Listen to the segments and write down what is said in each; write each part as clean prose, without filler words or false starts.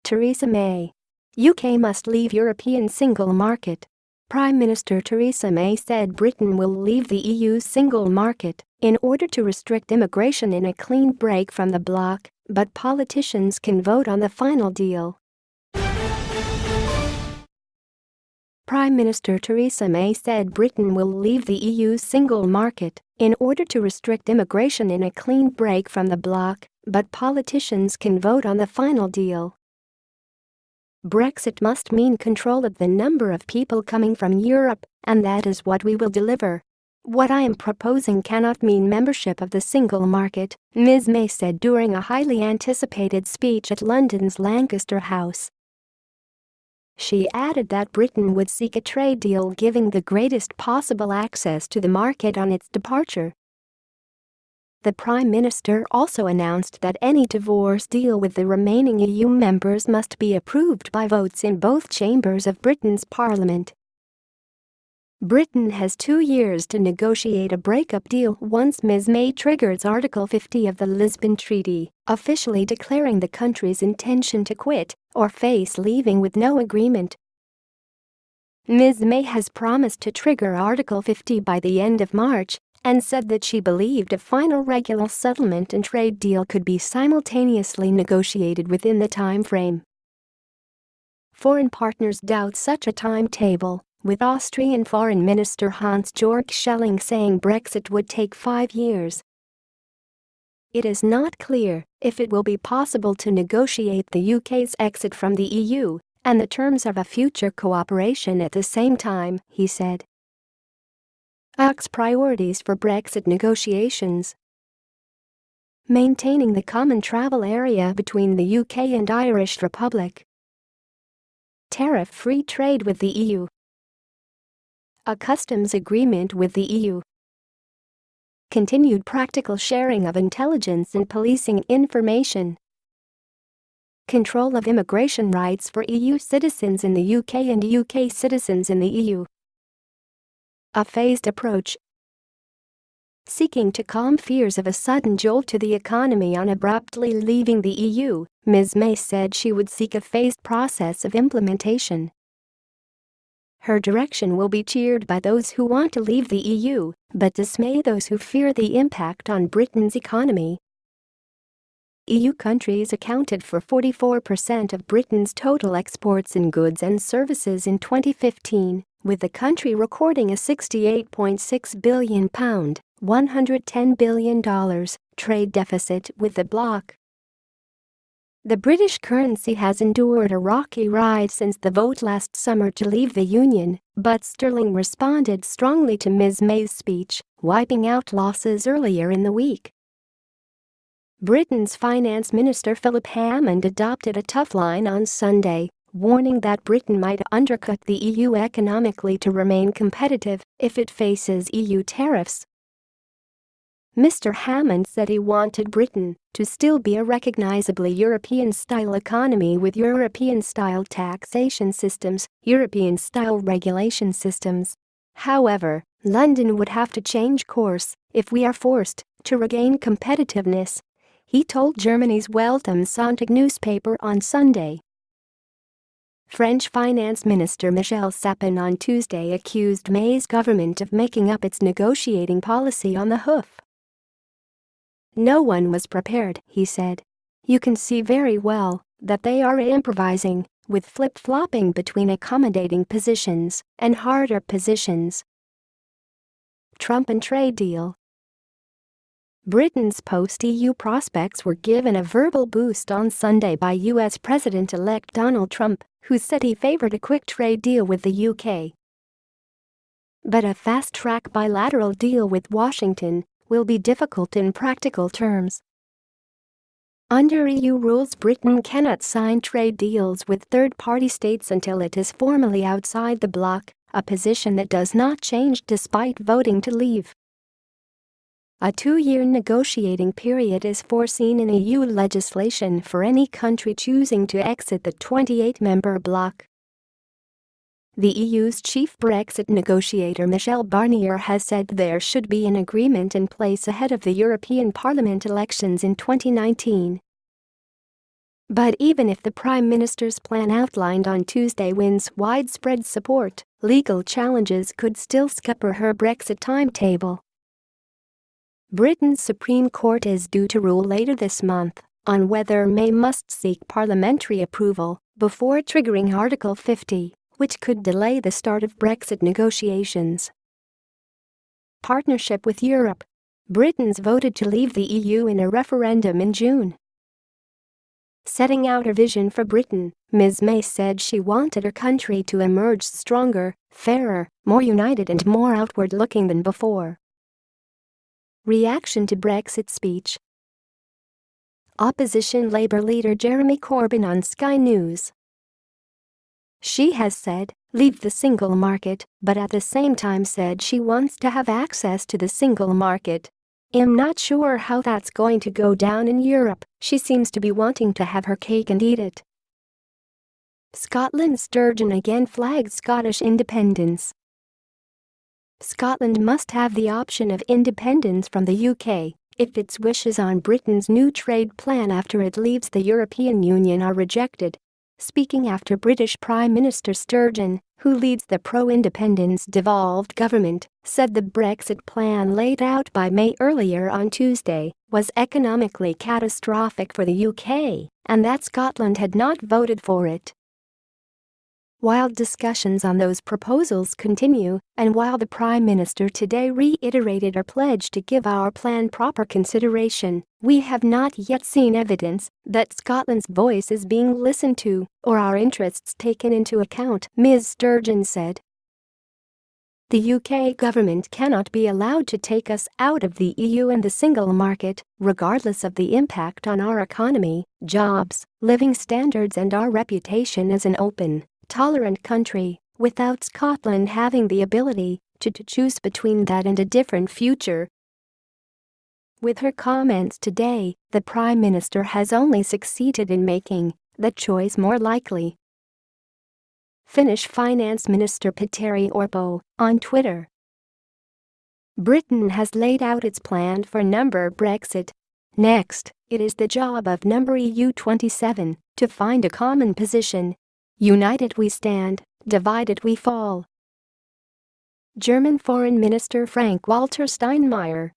Theresa May. UK must leave European single market. Prime Minister Theresa May said Britain will leave the EU's single market in order to restrict immigration in a clean break from the bloc, but politicians can vote on the final deal. Prime Minister Theresa May said Britain will leave the EU's single market in order to restrict immigration in a clean break from the bloc, but politicians can vote on the final deal. Brexit must mean control of the number of people coming from Europe, and that is what we will deliver. What I am proposing cannot mean membership of the single market, Ms. May said during a highly anticipated speech at London's Lancaster House. She added that Britain would seek a trade deal giving the greatest possible access to the market on its departure. The Prime Minister also announced that any divorce deal with the remaining EU members must be approved by votes in both chambers of Britain's Parliament. Britain has 2 years to negotiate a breakup deal once Ms. May triggers Article 50 of the Lisbon Treaty, officially declaring the country's intention to quit or face leaving with no agreement. Ms. May has promised to trigger Article 50 by the end of March and said that she believed a final regular settlement and trade deal could be simultaneously negotiated within the time frame. Foreign partners doubt such a timetable, with Austrian Foreign Minister Hans-Georg Schelling saying Brexit would take 5 years. It is not clear if it will be possible to negotiate the UK's exit from the EU and the terms of a future cooperation at the same time, he said. UK's priorities for Brexit negotiations: maintaining the common travel area between the UK and Irish Republic, tariff-free trade with the EU, a customs agreement with the EU, continued practical sharing of intelligence and policing information, control of immigration rights for EU citizens in the UK and UK citizens in the EU. A phased approach. Seeking to calm fears of a sudden jolt to the economy on abruptly leaving the EU, Ms. May said she would seek a phased process of implementation. Her direction will be cheered by those who want to leave the EU, but dismay those who fear the impact on Britain's economy. EU countries accounted for 44% of Britain's total exports in goods and services in 2015, with the country recording a £68.6 billion ($110 billion) trade deficit with the bloc. The British currency has endured a rocky ride since the vote last summer to leave the Union, but sterling responded strongly to Ms. May's speech, wiping out losses earlier in the week. Britain's Finance Minister Philip Hammond adopted a tough line on Sunday, warning that Britain might undercut the EU economically to remain competitive if it faces EU tariffs. Mr. Hammond said he wanted Britain to still be a recognizably European-style economy with European-style taxation systems, European-style regulation systems. However, London would have to change course if we are forced to regain competitiveness, he told Germany's Welt am Sonntag newspaper on Sunday. French Finance Minister Michel Sapin on Tuesday accused May's government of making up its negotiating policy on the hoof. No one was prepared, he said. You can see very well that they are improvising, with flip-flopping between accommodating positions and harder positions. Trump and trade deal. Britain's post-EU prospects were given a verbal boost on Sunday by US President-elect Donald Trump, who said he favored a quick trade deal with the UK. But a fast-track bilateral deal with Washington will be difficult in practical terms. Under EU rules, Britain cannot sign trade deals with third-party states until it is formally outside the bloc, a position that does not change despite voting to leave. A 2-year negotiating period is foreseen in EU legislation for any country choosing to exit the 28-member bloc. The EU's chief Brexit negotiator Michel Barnier has said there should be an agreement in place ahead of the European Parliament elections in 2019. But even if the Prime Minister's plan outlined on Tuesday wins widespread support, legal challenges could still scupper her Brexit timetable. Britain's Supreme Court is due to rule later this month on whether May must seek parliamentary approval before triggering Article 50, which could delay the start of Brexit negotiations. Partnership with Europe. Britons voted to leave the EU in a referendum in June. Setting out her vision for Britain, Ms. May said she wanted her country to emerge stronger, fairer, more united and more outward-looking than before. Reaction to Brexit speech. Opposition Labour leader Jeremy Corbyn on Sky News. She has said, leave the single market, but at the same time said she wants to have access to the single market. I'm not sure how that's going to go down in Europe. She seems to be wanting to have her cake and eat it. Scotland Sturgeon again flagged Scottish independence. Scotland must have the option of independence from the UK if its wishes on Britain's new trade plan after it leaves the European Union are rejected. Speaking after British Prime Minister Sturgeon, who leads the pro-independence devolved government, said the Brexit plan laid out by May earlier on Tuesday was economically catastrophic for the UK and that Scotland had not voted for it. While discussions on those proposals continue, and while the Prime Minister today reiterated her pledge to give our plan proper consideration, we have not yet seen evidence that Scotland's voice is being listened to or our interests taken into account, Ms. Sturgeon said. The UK government cannot be allowed to take us out of the EU and the single market, regardless of the impact on our economy, jobs, living standards and our reputation as an open, tolerant country, without Scotland having the ability to choose between that and a different future. With her comments today, the Prime Minister has only succeeded in making that choice more likely. Finnish Finance Minister Petteri Orpo, on Twitter. Britain has laid out its plan for number Brexit. Next, it is the job of number EU27 to find a common position. United we stand, divided we fall. German Foreign Minister Frank-Walter Steinmeier.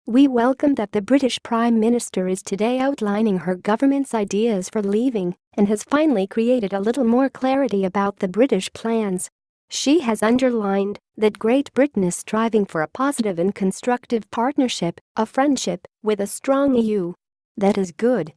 We welcome that the British Prime Minister is today outlining her government's ideas for leaving and has finally created a little more clarity about the British plans. She has underlined that Great Britain is striving for a positive and constructive partnership, a friendship, with a strong EU. That is good.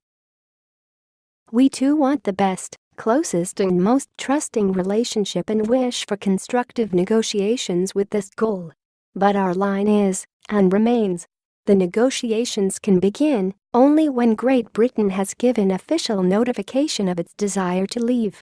We too want the best, closest and most trusting relationship and wish for constructive negotiations with this goal. But our line is, and remains, the negotiations can begin only when Great Britain has given official notification of its desire to leave.